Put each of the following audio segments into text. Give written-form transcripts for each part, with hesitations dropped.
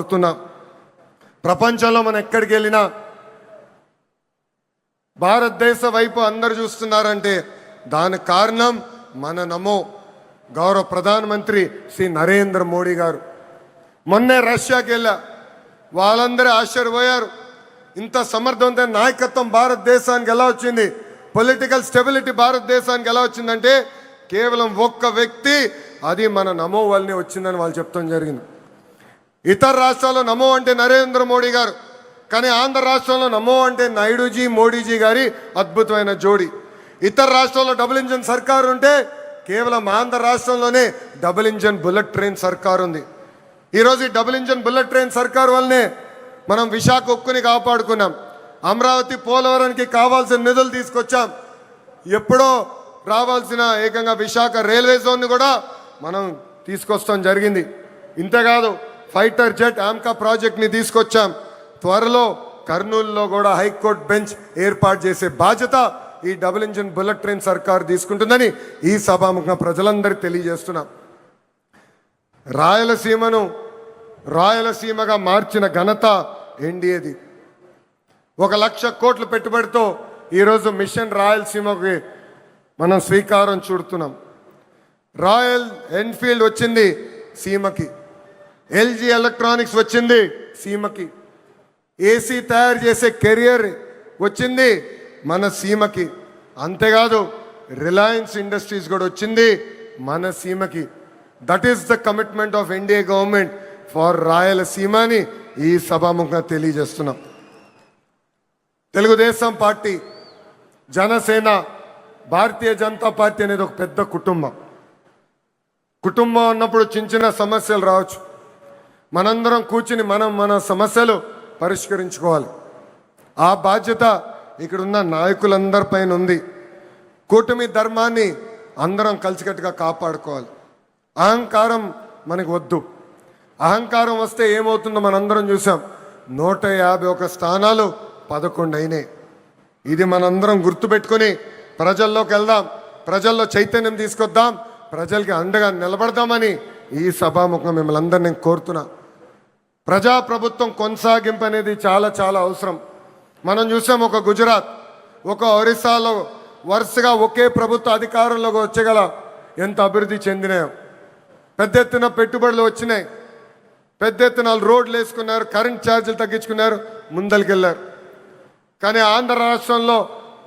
కోరుతున్నా. ప్రపంచంలో మనం ఎక్కడికి వెళ్ళినా భారతదేశ వైపు అందరు చూస్తున్నారంటే దానికి కారణం మన నమో గౌరవ ప్రధానమంత్రి శ్రీ నరేంద్ర మోడీ గారు. మొన్నే రష్యాకి వెళ్ళా, వాళ్ళందరూ ఆశ్చర్యపోయారు. ఇంత సమర్థవంతమైన నాయకత్వం భారతదేశానికి ఎలా వచ్చింది, పొలిటికల్ స్టెబిలిటీ భారతదేశానికి ఎలా వచ్చిందంటే కేవలం ఒక్క వ్యక్తి, అది మన నమో వల్లనే వచ్చిందని వాళ్ళు చెప్తాం జరిగింది. ఇతర రాష్ట్రాల్లో నమో అంటే నరేంద్ర మోడీ గారు, కానీ ఆంధ్ర రాష్ట్రంలో నమో అంటే నాయుడుజీ మోడీజీ గారి అద్భుతమైన జోడి. ఇతర రాష్ట్రాల్లో డబుల్ ఇంజన్ సర్కారు ఉంటే కేవలం ఆంధ్ర రాష్ట్రంలోనే డబుల్ ఇంజన్ బుల్లెట్ ట్రైన్ సర్కారు ఉంది. ఈరోజు ఈ డబుల్ ఇంజన్ బుల్లెట్ ట్రైన్ సర్కారు వల్లనే మనం విశాఖ ఉక్కుని కాపాడుకున్నాం, అమరావతి పోలవరానికి కావాల్సిన నిధులు తీసుకొచ్చాం, ఎప్పుడో రావాల్సిన ఏకంగా విశాఖ రైల్వే జోన్ని కూడా మనం తీసుకొస్తాం జరిగింది. ఇంతేకాదు ఫైటర్ జెట్ ఆమ్కా ప్రాజెక్ట్ని తీసుకొచ్చాం. త్వరలో కర్నూలులో కూడా హైకోర్టు బెంచ్ ఏర్పాటు చేసే బాధ్యత ఈ డబుల్ ఇంజిన్ బుల్లెట్ ట్రైన్ సర్కారు తీసుకుంటుందని ఈ సభాముఖంగా ప్రజలందరికీ తెలియజేస్తున్నాం. రాయలసీమను రాయలసీమగా మార్చిన ఘనత ఎన్డీఏది. 1,00,000 కోట్ల పెట్టుబడితో ఈరోజు మిషన్ రాయలసీమకి మనం శ్రీకారం చుడుతున్నాం. రాయల్ ఎన్ఫీల్డ్ వచ్చింది సీమకి, ఎల్జీ ఎలక్ట్రానిక్స్ వచ్చింది సీమకి, ఏసీ తయారు చేసే కెరియర్ వచ్చింది మన సీమకి. అంతేకాదు రిలయన్స్ ఇండస్ట్రీస్ కూడా వచ్చింది మన సీమకి. That is the commitment of NDA government for రాయలసీమని ఈ సభాముఖంగా తెలియజేస్తున్నాం. తెలుగుదేశం పార్టీ, జనసేన, భారతీయ జనతా పార్టీ అనేది ఒక పెద్ద కుటుంబం. కుటుంబం అన్నప్పుడు చిన్న చిన్న సమస్యలు రావచ్చు, మనందరం కూర్చుని మన సమస్యలు పరిష్కరించుకోవాలి. ఆ బాధ్యత ఇక్కడున్న నాయకులందరిపైన ఉంది. కూటమి ధర్మాన్ని అందరం కలిసికట్టుగా కాపాడుకోవాలి. అహంకారం మనకు వద్దు. అహంకారం వస్తే ఏమవుతుందో మనందరం చూసాం. 151 స్థానాలు 11 అయినాయి. ఇది మనందరం గుర్తుపెట్టుకొని ప్రజల్లోకి వెళ్దాం, ప్రజల్లో చైతన్యం తీసుకొద్దాం, ప్రజలకి అండగా నిలబడదామని ఈ సభాముఖంగా మిమ్మల్ని అందరినీ నేను కోరుతున్నా. ప్రజాప్రభుత్వం కొనసాగింపు అనేది చాలా చాలా అవసరం. మనం చూసాం, ఒక గుజరాత్, ఒక ఒరిస్సాలో వరుసగా ఒకే ప్రభుత్వ అధికారంలోకి వచ్చగల ఎంత అభివృద్ధి చెందినాయో. పెద్ద ఎత్తున పెట్టుబడులు వచ్చినాయి, పెద్ద ఎత్తున రోడ్లు వేసుకున్నారు, కరెంట్ ఛార్జీలు తగ్గించుకున్నారు, ముందరికెళ్ళారు. కానీ ఆంధ్ర రాష్ట్రంలో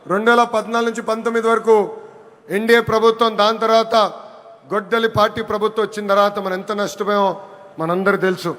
2014 నుంచి 19 వరకు ఎన్డీఏ ప్రభుత్వం, దాని తర్వాత గొడ్డలి పార్టీ ప్రభుత్వం వచ్చిన తర్వాత మనం ఎంత నష్టపోయామో మనందరూ తెలుసు.